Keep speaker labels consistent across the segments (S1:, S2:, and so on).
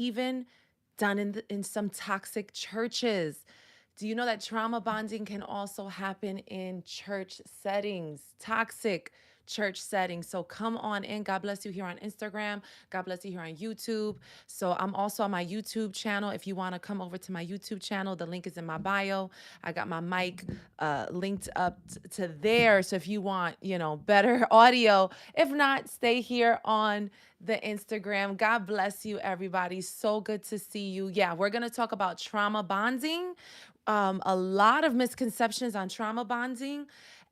S1: even done in some toxic churches. Do you know that trauma bonding can also happen in church settings, toxic church settings? So come on in. God bless you here on Instagram. God bless you here on YouTube. So I'm also on my YouTube channel. If you want to come over to my YouTube channel, the link is in my bio. I got my mic linked up to there. So if you want, better audio, if not, stay here on the Instagram. God bless you, everybody. So good to see you. Yeah, we're going to talk about trauma bonding. A lot of misconceptions on trauma bonding.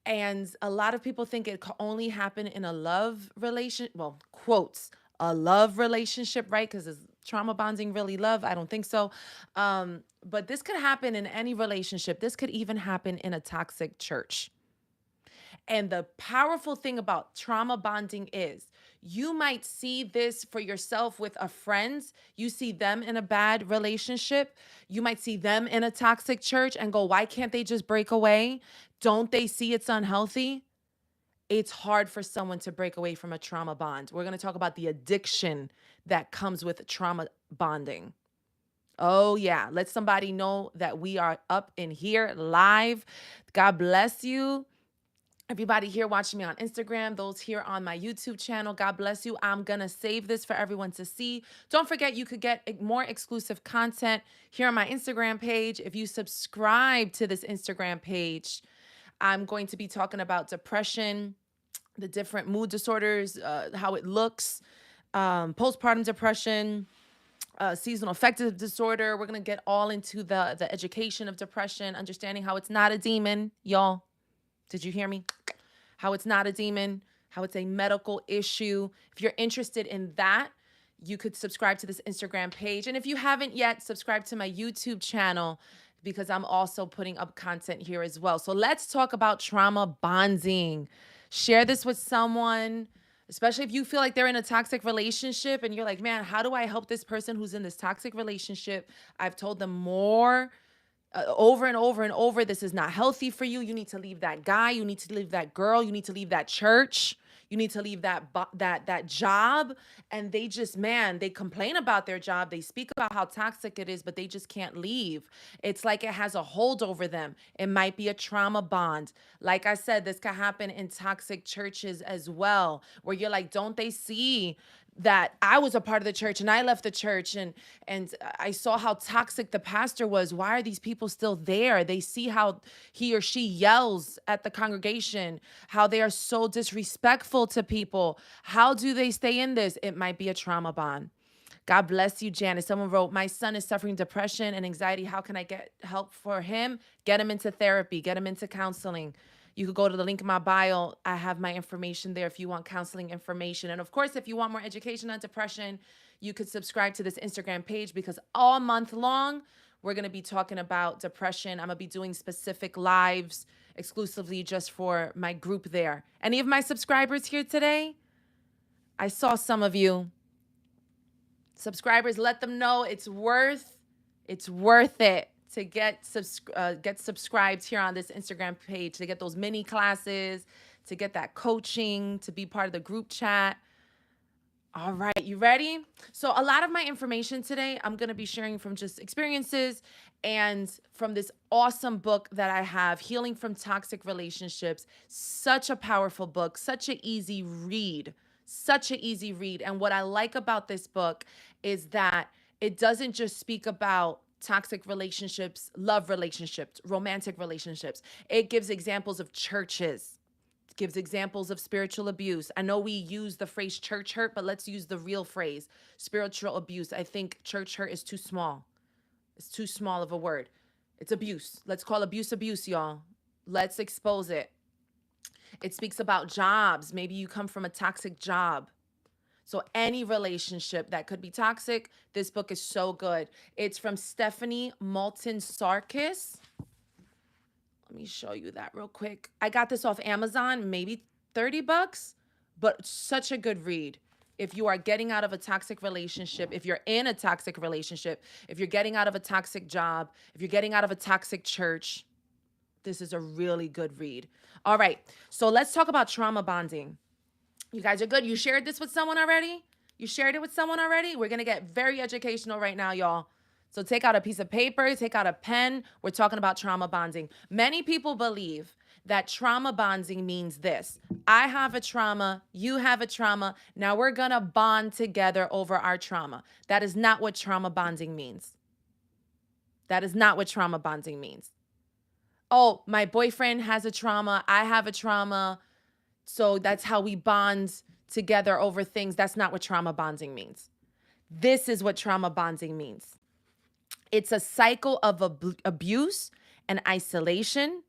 S1: And a lot of people think it can only happen in a love relation, well, quotes, a love relationship, right? Because is trauma bonding really love? I don't think so. But this could happen in any relationship. This could even happen in a toxic church. And the powerful thing about trauma bonding is you might see this for yourself with a friend. You see them in a bad relationship. You might see them in a toxic church and go, why can't they just break away? Don't they see it's unhealthy? It's hard for someone to break away from a trauma bond. We're going to talk about the addiction that comes with trauma bonding. Oh, yeah. Let somebody know that we are up in here live. God bless you. Everybody here watching me on Instagram, those here on my YouTube channel, God bless you. I'm going to save this for everyone to see. Don't forget, you could get more exclusive content here on my Instagram page. If you subscribe to this Instagram page, I'm going to be talking about depression, the different mood disorders, how it looks, postpartum depression, seasonal affective disorder. We're going to get all into the education of depression, understanding how it's not a demon, y'all. Did you hear me? How it's not a demon, how it's a medical issue. If you're interested in that, you could subscribe to this Instagram page. And if you haven't yet, subscribe to my YouTube channel because I'm also putting up content here as well. So let's talk about trauma bonding. Share this with someone, especially if you feel like they're in a toxic relationship and you're like, man, how do I help this person who's in this toxic relationship? I've told them more over and over and over, this is not healthy for you. You need to leave that guy. You need to leave that girl. You need to leave that church. You need to leave that job. And they just, man, they complain about their job. They speak about how toxic it is, but they just can't leave. It's like it has a hold over them. It might be a trauma bond. Like I said, this could happen in toxic churches as well, where you're like, don't they see that I was a part of the church and I left the church and I saw how toxic the pastor was. Why are these people still there? They see how he or she yells at the congregation, how they are so disrespectful to people. How do they stay in this? It might be a trauma bond. God bless you, Janice. Someone wrote, my son is suffering depression and anxiety. How can I get help for him? Get him into therapy, get him into counseling. You could go to the link in my bio. I have my information there if you want counseling information. And of course, if you want more education on depression, you could subscribe to this Instagram page because all month long, we're going to be talking about depression. I'm going to be doing specific lives exclusively just for my group there. Any of my subscribers here today? I saw some of you. Subscribers, let them know it's worth it to get subscribed here on this Instagram page, to get those mini classes, to get that coaching, to be part of the group chat. All right, you ready? So a lot of my information today, I'm going to be sharing from just experiences and from this awesome book that I have, Healing from Toxic Relationships. Such a powerful book, such an easy read, such an easy read. And what I like about this book is that it doesn't just speak about toxic relationships, love relationships, romantic relationships. It gives examples of churches, gives examples of spiritual abuse. I know we use the phrase church hurt, but let's use the real phrase, spiritual abuse. I think church hurt is too small. It's too small of a word. It's abuse. Let's call abuse, y'all. Let's expose it. It speaks about jobs. Maybe you come from a toxic job. So any relationship that could be toxic, this book is so good. It's from Stephanie Moulton Sarkis. Let me show you that real quick. I got this off Amazon, maybe $30, but such a good read. If you are getting out of a toxic relationship, if you're in a toxic relationship, if you're getting out of a toxic job, if you're getting out of a toxic church, this is a really good read. All right, so let's talk about trauma bonding. You guys are good. You shared this with someone already? You shared it with someone already? We're going to get very educational right now, y'all. So take out a piece of paper, take out a pen. We're talking about trauma bonding. Many people believe that trauma bonding means this. I have a trauma, you have a trauma. Now we're going to bond together over our trauma. That is not what trauma bonding means. That is not what trauma bonding means. Oh, my boyfriend has a trauma, I have a trauma, so that's how we bond together over things. That's not what trauma bonding means. This is what trauma bonding means. It's a cycle of abuse and isolation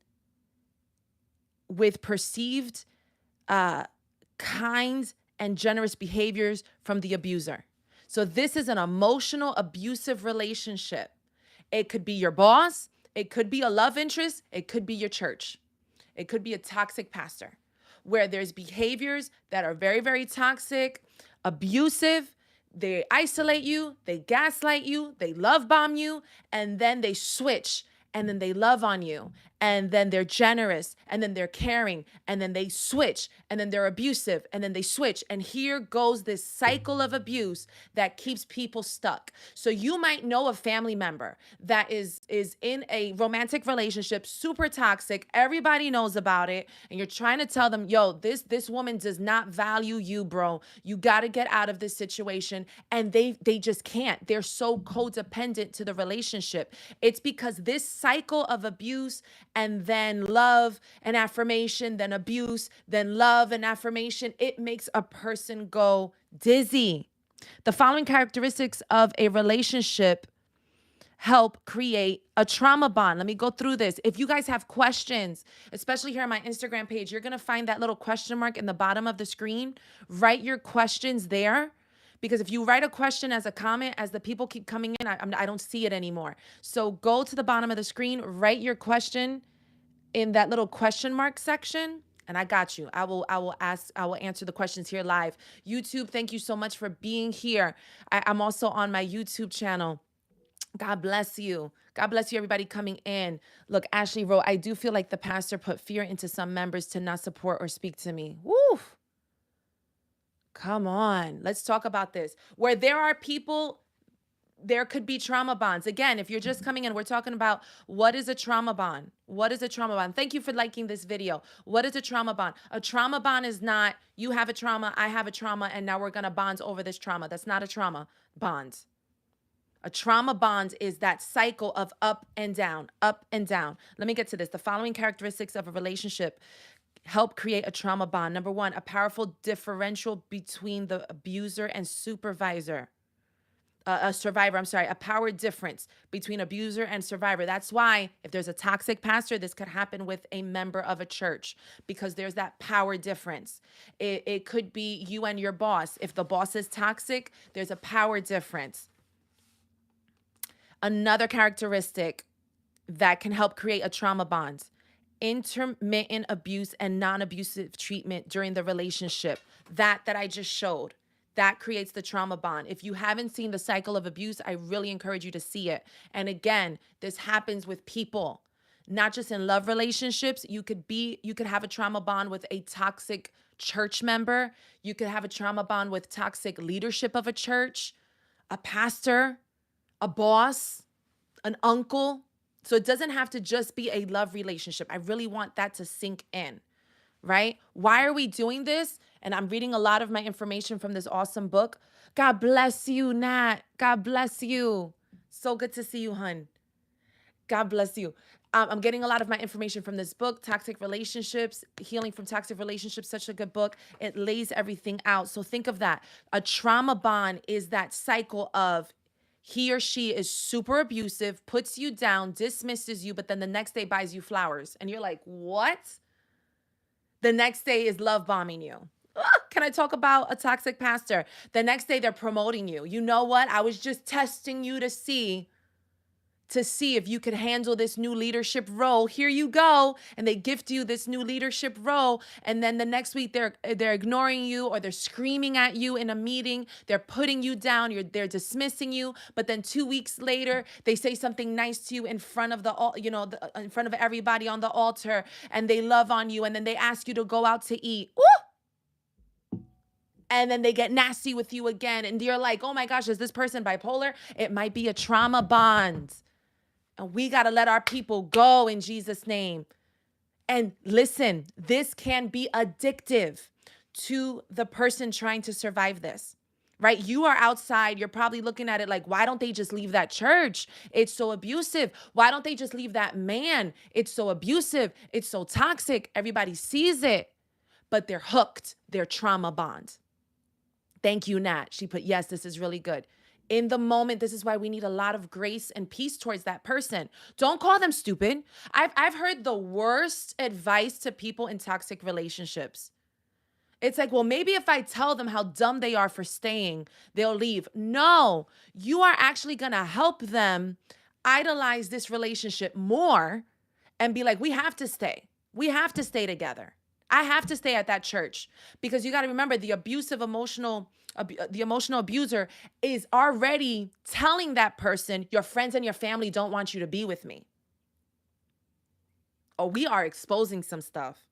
S1: with perceived kind and generous behaviors from the abuser. So this is an emotional abusive relationship. It could be your boss, it could be a love interest, it could be your church. It could be a toxic pastor where there's behaviors that are very, very toxic, abusive. They isolate you, they gaslight you, they love bomb you, and then they switch, and then they love on you, and then they're generous, and then they're caring, and then they switch, and then they're abusive, and then they switch. And here goes this cycle of abuse that keeps people stuck. So you might know a family member that is in a romantic relationship, super toxic. Everybody knows about it, and you're trying to tell them, yo, this woman does not value you, bro. You got to get out of this situation. And they just can't. They're so codependent to the relationship. It's because this cycle of abuse and then love and affirmation, then abuse, then love and affirmation, it makes a person go dizzy. The following characteristics of a relationship help create a trauma bond. Let me go through this. If you guys have questions, especially here on my Instagram page, you're going to find that little question mark in the bottom of the screen. Write your questions there. Because if you write a question as a comment, as the people keep coming in, I don't see it anymore. So go to the bottom of the screen, write your question in that little question mark section, and I got you. I will answer the questions here live. YouTube, thank you so much for being here. I'm also on my YouTube channel. God bless you. God bless you, everybody coming in. Look, Ashley wrote, I do feel like the pastor put fear into some members to not support or speak to me. Woo! Come on, let's talk about this. Where there are people, there could be trauma bonds. Again, if you're just coming in, we're talking about what is a trauma bond? What is a trauma bond? Thank you for liking this video. What is a trauma bond? A trauma bond is not you have a trauma, I have a trauma, and now we're going to bond over this trauma. That's not a trauma bond. A trauma bond is that cycle of up and down, up and down. Let me get to this. The following characteristics of a relationship help create a trauma bond. Number one, a powerful differential between the abuser and supervisor. A survivor, a power difference between abuser and survivor. That's why if there's a toxic pastor, this could happen with a member of a church because there's that power difference. It could be you and your boss. If the boss is toxic, there's a power difference. Another characteristic that can help create a trauma bond: intermittent abuse and non-abusive treatment during the relationship. That I just showed. That creates the trauma bond. If you haven't seen the cycle of abuse, I really encourage you to see it. And again, this happens with people, not just in love relationships. You could have a trauma bond with a toxic church member. You could have a trauma bond with toxic leadership of a church, a pastor, a boss, an uncle. So it doesn't have to just be a love relationship. I really want that to sink in, right? Why are we doing this? And I'm reading a lot of my information from this awesome book. God bless you, Nat. God bless you. So good to see you, hun. God bless you. I'm getting a lot of my information from this book, Toxic Relationships, Healing from Toxic Relationships, such a good book. It lays everything out. So think of that. A trauma bond is that cycle of he or she is super abusive, puts you down, dismisses you, but then the next day buys you flowers. And you're like, what? The next day is love bombing you. Can I talk about a toxic pastor? The next day they're promoting you. You know what? I was just testing you to see if you could handle this new leadership role. Here you go. And they gift you this new leadership role. And then the next week they're ignoring you, or they're screaming at you in a meeting. They're putting you down. They're dismissing you. But then 2 weeks later, they say something nice to you in front of in front of everybody on the altar, and they love on you. And then they ask you to go out to eat. Woo! and then they get nasty with you again. And you're like, oh my gosh, is this person bipolar? It might be a trauma bond. And we got to let our people go in Jesus' name. And listen, this can be addictive to the person trying to survive this, right? You are outside. You're probably looking at it like, why don't they just leave that church? It's so abusive. Why don't they just leave that man? It's so abusive. It's so toxic. Everybody sees it, but they're hooked. They're trauma bond. Thank you, Nat. She put, yes, this is really good. In the moment, this is why we need a lot of grace and peace towards that person. Don't call them stupid. I've heard the worst advice to people in toxic relationships. It's like, well, maybe if I tell them how dumb they are for staying, they'll leave. No, you are actually going to help them idolize this relationship more and be like, we have to stay. We have to stay together. I have to stay at that church, because you got to remember the emotional abuser is already telling that person, your friends and your family don't want you to be with me. Oh, we are exposing some stuff.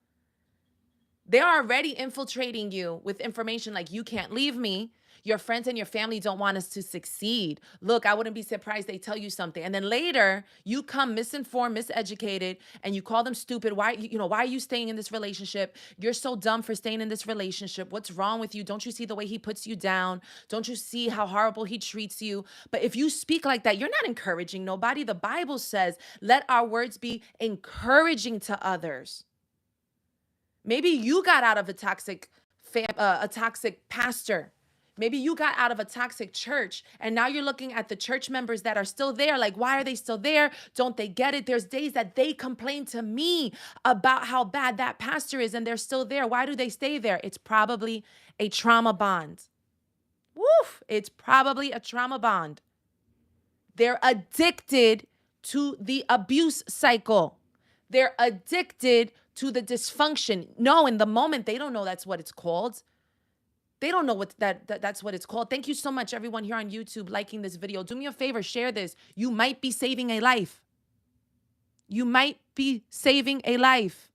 S1: They're already infiltrating you with information like, you can't leave me. Your friends and your family don't want us to succeed. Look, I wouldn't be surprised they tell you something. And then later you come misinformed, miseducated, and you call them stupid. Why are you staying in this relationship? You're so dumb for staying in this relationship. What's wrong with you? Don't you see the way he puts you down? Don't you see how horrible he treats you? But if you speak like that, you're not encouraging nobody. The Bible says, let our words be encouraging to others. Maybe you got out of a toxic pastor. Maybe you got out of a toxic church, and now you're looking at the church members that are still there. Like, why are they still there? Don't they get it? There's days that they complain to me about how bad that pastor is, and they're still there. Why do they stay there? It's probably a trauma bond. Woof! It's probably a trauma bond. They're addicted to the abuse cycle. They're addicted to the dysfunction. No, in the moment, they don't know that's what it's called. They don't know what that's what it's called. Thank you so much, everyone here on YouTube, liking this video. Do me a favor, share this. You might be saving a life. You might be saving a life.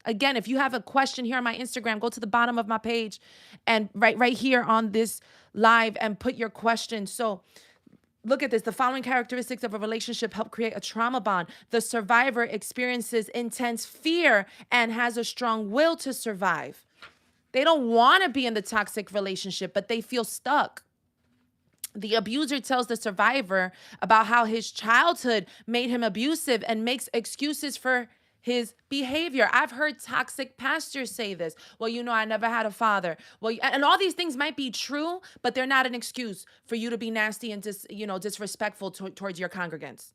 S1: Again, if you have a question here on my Instagram, go to the bottom of my page and right here on this live and put your question. So look at this. The following characteristics of a relationship help create a trauma bond. The survivor experiences intense fear and has a strong will to survive. They don't want to be in the toxic relationship, but they feel stuck. The abuser tells the survivor about how his childhood made him abusive and makes excuses for his behavior. I've heard toxic pastors say this. Well, I never had a father. Well, and all these things might be true, but they're not an excuse for you to be nasty and disrespectful towards your congregants.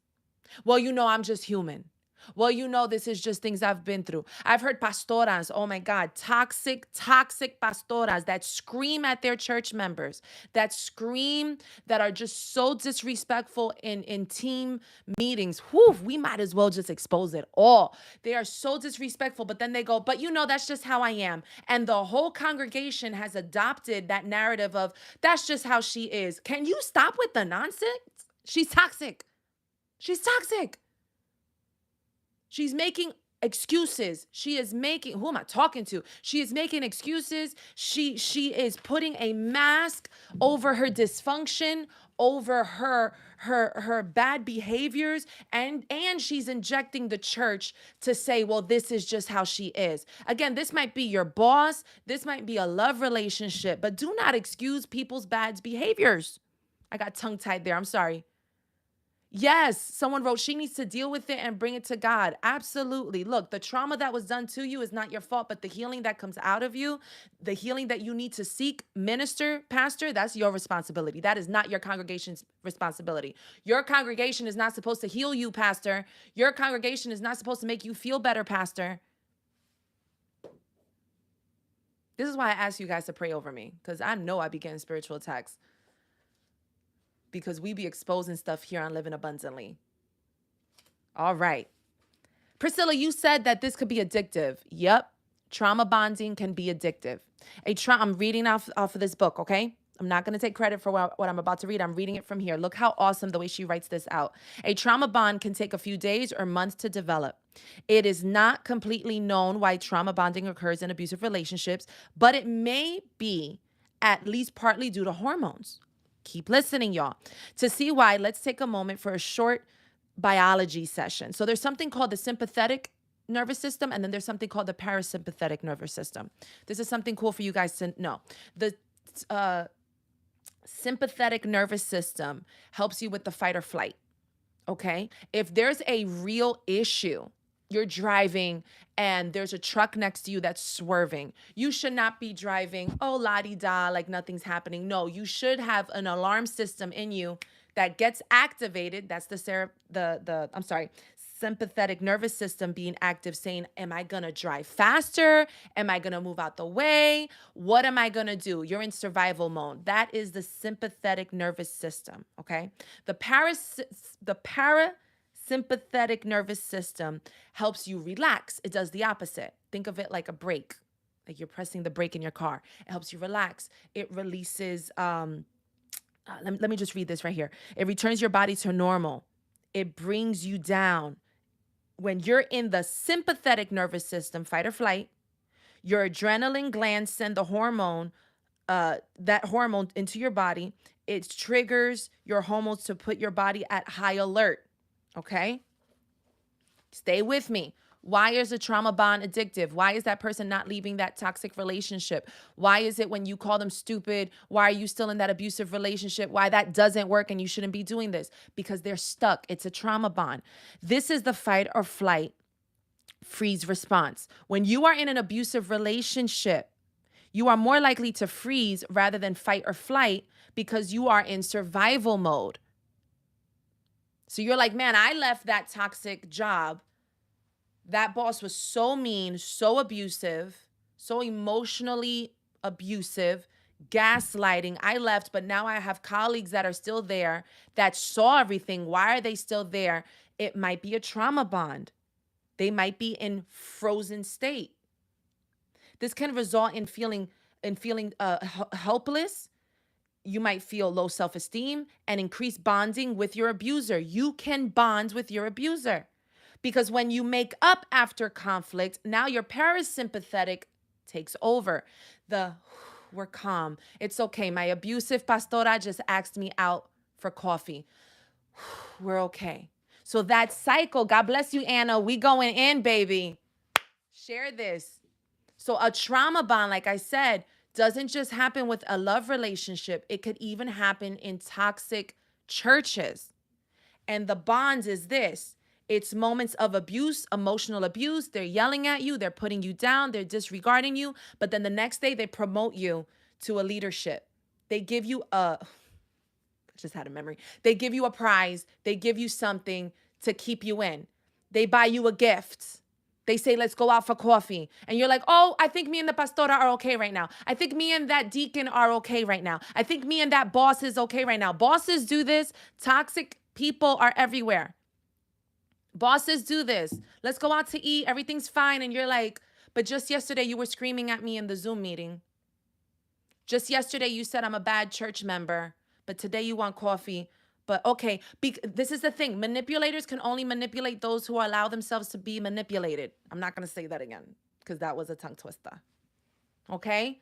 S1: Well, I'm just human. Well, this is just things I've been through. I've heard pastoras, oh my God, toxic pastoras that scream at their church members, that are just so disrespectful in team meetings. Whew, we might as well just expose it all. They are so disrespectful, but then they go, but that's just how I am. And the whole congregation has adopted that narrative of, that's just how she is. Can you stop with the nonsense? She's toxic. She's toxic. She's making excuses. She is making, who am I talking to? She is making excuses. She is putting a mask over her dysfunction, over her bad behaviors, and she's injecting the church to say, well, this is just how she is. Again, this might be your boss. This might be a love relationship, but do not excuse people's bad behaviors. I got tongue-tied there. I'm sorry. Yes, someone wrote, she needs to deal with it and bring it to God. Absolutely. Look, the trauma that was done to you is not your fault, but the healing that comes out of you, the healing that you need to seek, minister, pastor, that's your responsibility. That is not your congregation's responsibility. Your congregation is not supposed to heal you, pastor. Your congregation is not supposed to make you feel better, pastor. This is why I ask you guys to pray over me, because I know I be getting spiritual attacks. Because we be exposing stuff here on Living Abundantly. All right. Priscilla, you said that this could be addictive. Yep. Trauma bonding can be addictive. I'm reading off of this book, okay? I'm not going to take credit for what I'm about to read. I'm reading it from here. Look how awesome the way she writes this out. A trauma bond can take a few days or months to develop. It is not completely known why trauma bonding occurs in abusive relationships, but it may be at least partly due to hormones. Keep listening, y'all. To see why, let's take a moment for a short biology session. So there's something called the sympathetic nervous system, and then there's something called the parasympathetic nervous system. This is something cool for you guys to know. The sympathetic nervous system helps you with the fight or flight. Okay. If there's a real issue, you're driving and there's a truck next to you that's swerving, you should not be driving, oh, la di da, like nothing's happening. No, you should have an alarm system in you that gets activated. That's sympathetic nervous system being active, saying, am I gonna drive faster? Am I gonna move out the way? What am I gonna do? You're in survival mode. That is the sympathetic nervous system, okay? The parasympathetic nervous system helps you relax. It does the opposite. Think of it like a brake, like you're pressing the brake in your car. It helps you relax. It releases, let me just read this right here. It returns your body to normal. It brings you down. When you're in the sympathetic nervous system, fight or flight, your adrenaline glands send the hormone, that hormone into your body. It triggers your hormones to put your body at high alert. Okay? Stay with me. Why is a trauma bond addictive? Why is that person not leaving that toxic relationship? Why is it when you call them stupid? Why are you still in that abusive relationship? Why that doesn't work and you shouldn't be doing this? Because they're stuck. It's a trauma bond. This is the fight or flight freeze response. When you are in an abusive relationship, you are more likely to freeze rather than fight or flight because you are in survival mode. So you're like, man, I left that toxic job. That boss was so mean, so abusive, so emotionally abusive, gaslighting. I left, but now I have colleagues that are still there that saw everything. Why are they still there? It might be a trauma bond. They might be in frozen state. This can result in feeling helpless. You might feel low self-esteem and increased bonding with your abuser. You can bond with your abuser. Because when you make up after conflict, now your parasympathetic takes over. We're calm. It's okay. My abusive pastora just asked me out for coffee. We're okay. So that cycle, God bless you, Anna. We going in, baby. Share this. So a trauma bond, like I said, doesn't just happen with a love relationship. It could even happen in toxic churches. And the bonds is this. It's moments of abuse, emotional abuse. They're yelling at you. They're putting you down. They're disregarding you. But then the next day, they promote you to a leadership. They give you I just had a memory. They give you a prize. They give you something to keep you in. They buy you a gift. They say, let's go out for coffee. And you're like, oh, I think me and the pastora are okay right now. I think me and that deacon are okay right now. I think me and that boss is okay right now. Bosses do this. Toxic people are everywhere. Bosses do this. Let's go out to eat. Everything's fine. And you're like, but just yesterday you were screaming at me in the Zoom meeting. Just yesterday you said I'm a bad church member, but today you want coffee. But okay, this is the thing. Manipulators can only manipulate those who allow themselves to be manipulated. I'm not going to say that again because that was a tongue twister. Okay?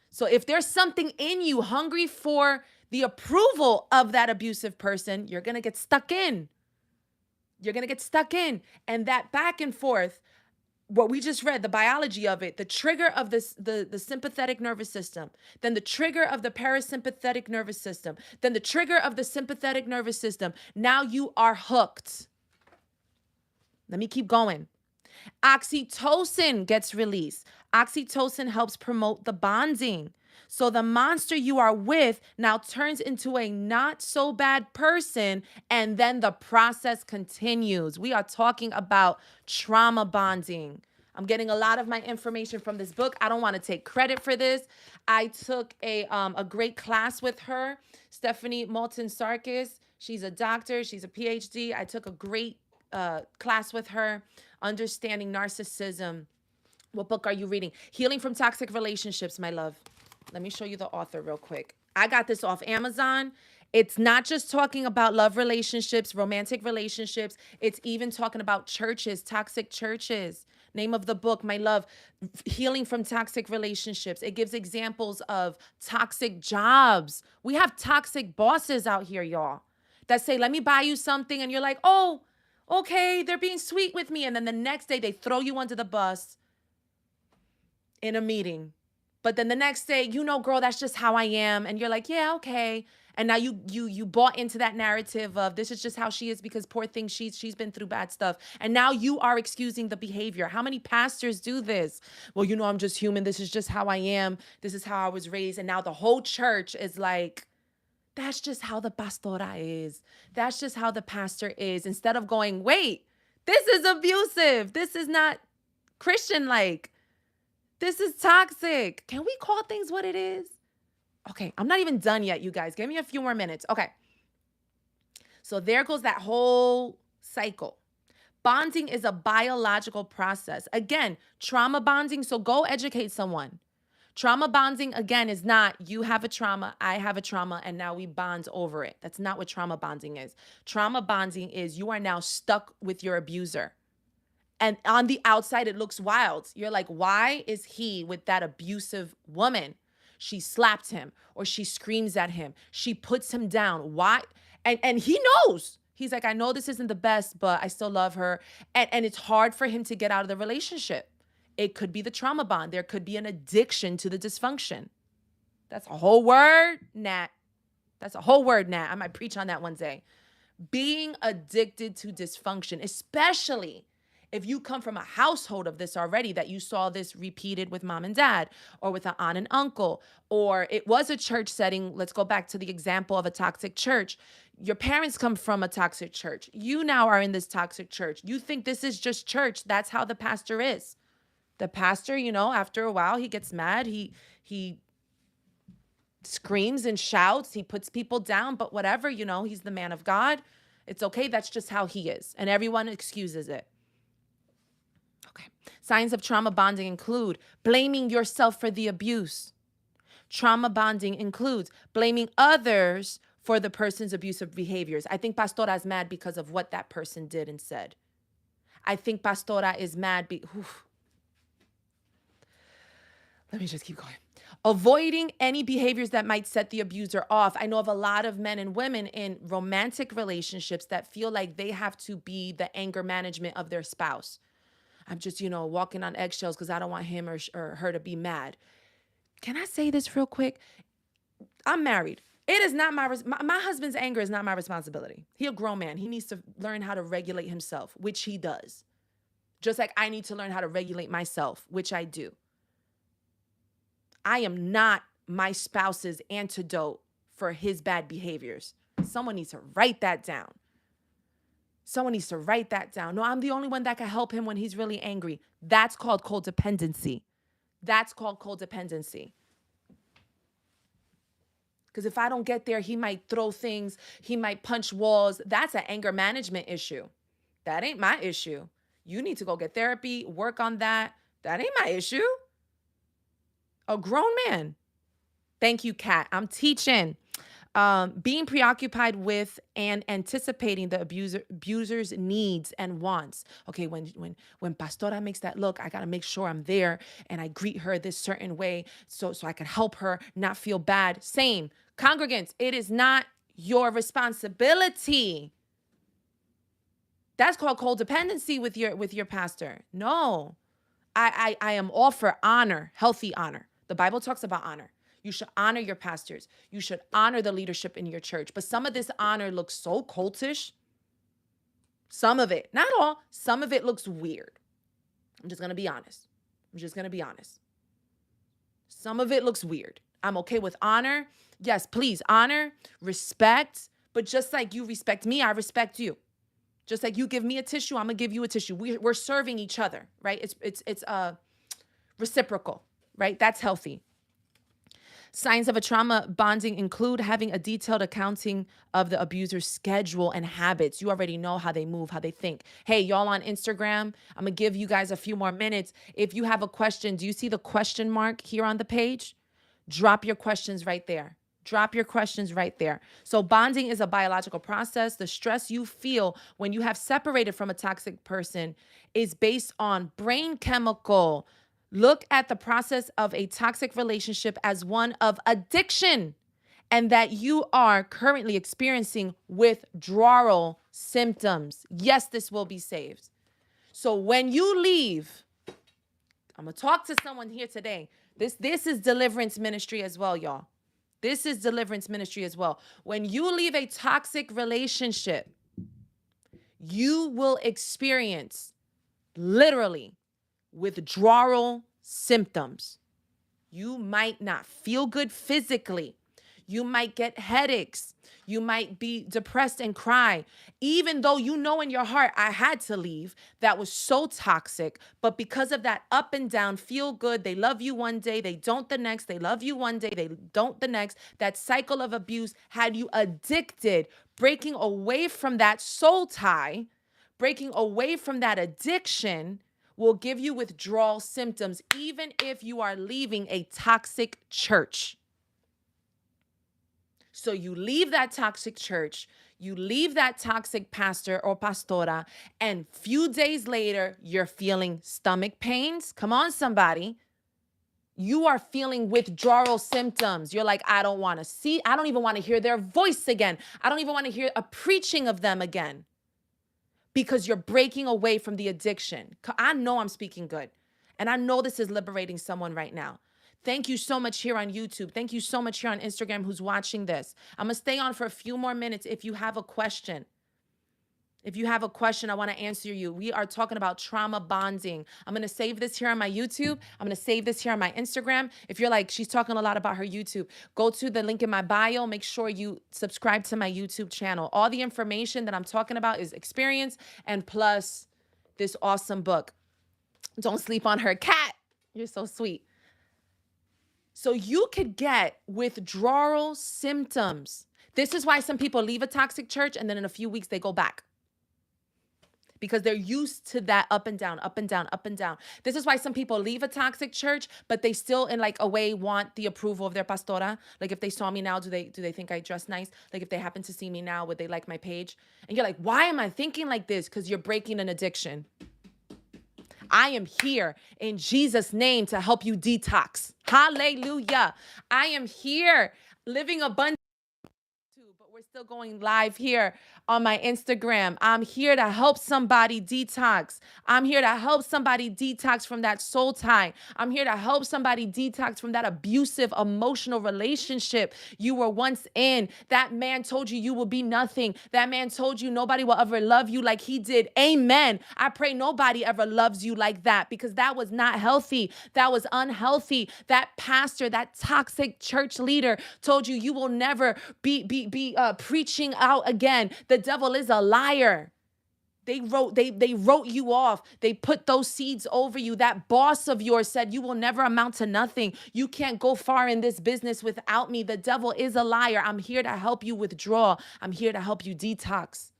S1: So if there's something in you hungry for the approval of that abusive person, you're going to get stuck in. You're going to get stuck in. And that back and forth, what we just read, the biology of it, the trigger of this, the sympathetic nervous system, then the trigger of the parasympathetic nervous system, then the trigger of the sympathetic nervous system. Now you are hooked. Let me keep going. Oxytocin gets released. Oxytocin helps promote the bonding. So the monster you are with now turns into a not so bad person, and then the process continues. We are talking about trauma bonding. I'm getting a lot of my information from this book. I don't want to take credit for this. I took a great class with her, Stephanie Moulton Sarkis. She's a doctor. She's a PhD. I took a great class with her, Understanding Narcissism. What book are you reading? Healing from Toxic Relationships, my love. Let me show you the author real quick. I got this off Amazon. It's not just talking about love relationships, romantic relationships. It's even talking about churches, toxic churches. Name of the book, my love, Healing from Toxic Relationships. It gives examples of toxic jobs. We have toxic bosses out here, y'all, that say, let me buy you something. And you're like, oh, okay, they're being sweet with me. And then the next day they throw you under the bus in a meeting. But then the next day, girl, that's just how I am. And you're like, yeah, okay. And now you bought into that narrative of this is just how she is because poor thing, she's been through bad stuff. And now you are excusing the behavior. How many pastors do this? Well, I'm just human. This is just how I am. This is how I was raised. And now the whole church is like, that's just how the pastora is. That's just how the pastor is. Instead of going, wait, this is abusive. This is not Christian like. This is toxic. Can we call things what it is? Okay, I'm not even done yet, you guys. Give me a few more minutes. Okay. So there goes that whole cycle. Bonding is a biological process. Again, trauma bonding. So go educate someone. Trauma bonding, again, is not you have a trauma, I have a trauma, and now we bond over it. That's not what trauma bonding is. Trauma bonding is you are now stuck with your abuser. And on the outside, it looks wild. You're like, why is he with that abusive woman? She slapped him or she screams at him. She puts him down. Why? And he knows. He's like, I know this isn't the best, but I still love her. And it's hard for him to get out of the relationship. It could be the trauma bond. There could be an addiction to the dysfunction. That's a whole word, Nat. That's a whole word, Nat. I might preach on that one day. Being addicted to dysfunction, especially if you come from a household of this already, that you saw this repeated with mom and dad or with an aunt and uncle, or it was a church setting. Let's go back to the example of a toxic church. Your parents come from a toxic church. You now are in this toxic church. You think this is just church. That's how the pastor is. The pastor, after a while, he gets mad. He screams and shouts. He puts people down, but whatever, he's the man of God. It's okay. That's just how he is. And everyone excuses it. Okay. Signs of trauma bonding include blaming yourself for the abuse. Trauma bonding includes blaming others for the person's abusive behaviors. I think Pastora is mad because of what that person did and said. I think Pastora is mad. Let me just keep going. Avoiding any behaviors that might set the abuser off. I know of a lot of men and women in romantic relationships that feel like they have to be the anger management of their spouse. I'm just, walking on eggshells because I don't want him or her to be mad. Can I say this real quick? I'm married. It is not my husband's anger is not my responsibility. He's a grown man. He needs to learn how to regulate himself, which he does. Just like I need to learn how to regulate myself, which I do. I am not my spouse's antidote for his bad behaviors. Someone needs to write that down. Someone needs to write that down. No, I'm the only one that can help him when he's really angry. That's called codependency. That's called codependency. Because if I don't get there, he might throw things. He might punch walls. That's an anger management issue. That ain't my issue. You need to go get therapy, work on that. That ain't my issue. A grown man. Thank you, Kat. I'm teaching. Being preoccupied with and anticipating the abuser's needs and wants. Okay, when Pastora makes that look, I gotta make sure I'm there and I greet her this certain way so I can help her not feel bad. Same. Congregants, it is not your responsibility. That's called codependency with your pastor. No. I am all for honor, healthy honor. The Bible talks about honor. You should honor your pastors. You should honor the leadership in your church. But some of this honor looks so cultish. Some of it, not all, some of it looks weird. I'm just going to be honest. Some of it looks weird. I'm okay with honor. Yes, please honor, respect. But just like you respect me, I respect you. Just like you give me a tissue, I'm going to give you a tissue. We're serving each other, right? It's reciprocal, right? That's healthy. Signs of a trauma bonding include having a detailed accounting of the abuser's schedule and habits. You already know how they move, how they think. Hey, y'all on Instagram, I'm going to give you guys a few more minutes. If you have a question, do you see the question mark here on the page? Drop your questions right there. Drop your questions right there. So, bonding is a biological process. The stress you feel when you have separated from a toxic person is based on brain chemical. Look at the process of a toxic relationship as one of addiction, and that you are currently experiencing withdrawal symptoms. Yes, this will be saved. So, when you leave, I'm going to talk to someone here today. This is deliverance ministry as well, y'all. This is deliverance ministry as well. When you leave a toxic relationship, you will experience literally withdrawal symptoms. You might not feel good physically. You might get headaches. You might be depressed and cry, even though you know in your heart, I had to leave. That was so toxic. But because of that up and down, feel good. They love you one day, they don't the next. They love you one day, they don't the next. That cycle of abuse had you addicted. Breaking away from that soul tie, breaking away from that addiction will give you withdrawal symptoms, even if you are leaving a toxic church. So you leave that toxic church, you leave that toxic pastor or pastora, and few days later, you're feeling stomach pains. Come on, somebody. You are feeling withdrawal symptoms. You're like, I don't want to see, I don't even want to hear their voice again. I don't even want to hear a preaching of them again, because you're breaking away from the addiction. I know I'm speaking good, and I know this is liberating someone right now. Thank you so much here on YouTube. Thank you so much here on Instagram who's watching this. I'm going to stay on for a few more minutes if you have a question. If you have a question, I want to answer you. We are talking about trauma bonding. I'm going to save this here on my YouTube. I'm going to save this here on my Instagram. If you're like, she's talking a lot about her YouTube, go to the link in my bio. Make sure you subscribe to my YouTube channel. All the information that I'm talking about is experience and plus this awesome book. Don't sleep on her cat. You're so sweet. So you could get withdrawal symptoms. This is why some people leave a toxic church and then in a few weeks they go back, because they're used to that up and down, up and down, up and down. This is why some people leave a toxic church, but they still in like a way want the approval of their pastora. Like if they saw me now, do they think I dress nice? Like if they happen to see me now, would they like my page? And you're like, why am I thinking like this? Because you're breaking an addiction. I am here in Jesus' name to help you detox. Hallelujah. I am here living abundant. But we're still going live here on my Instagram. I'm here to help somebody detox. I'm here to help somebody detox from that soul tie. I'm here to help somebody detox from that abusive emotional relationship you were once in. That man told you will be nothing. That man told you nobody will ever love you like he did. Amen. I pray nobody ever loves you like that, because that was not healthy. That was unhealthy. That pastor, that toxic church leader told you will never be preaching out again. The devil is a liar. They wrote you off. They put those seeds over you. That boss of yours said you will never amount to nothing. You can't go far in this business without me. The devil is a liar. I'm here to help you withdraw. I'm here to help you detox.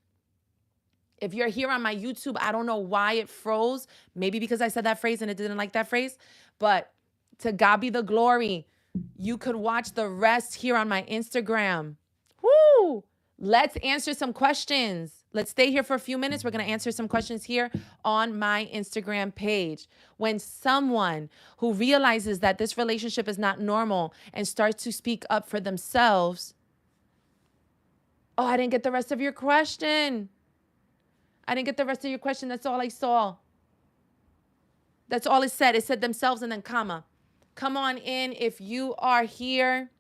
S1: If you're here on my YouTube, I don't know why it froze. Maybe because I said that phrase and it didn't like that phrase. But to God be the glory. You could watch the rest here on my Instagram. Woo! Let's answer some questions. Let's stay here for a few minutes. We're going to answer some questions here on my Instagram page. When someone who realizes that this relationship is not normal and starts to speak up for themselves. Oh, I didn't get the rest of your question. That's all I saw. That's all it said. It said themselves and then comma. Come on in if you are here.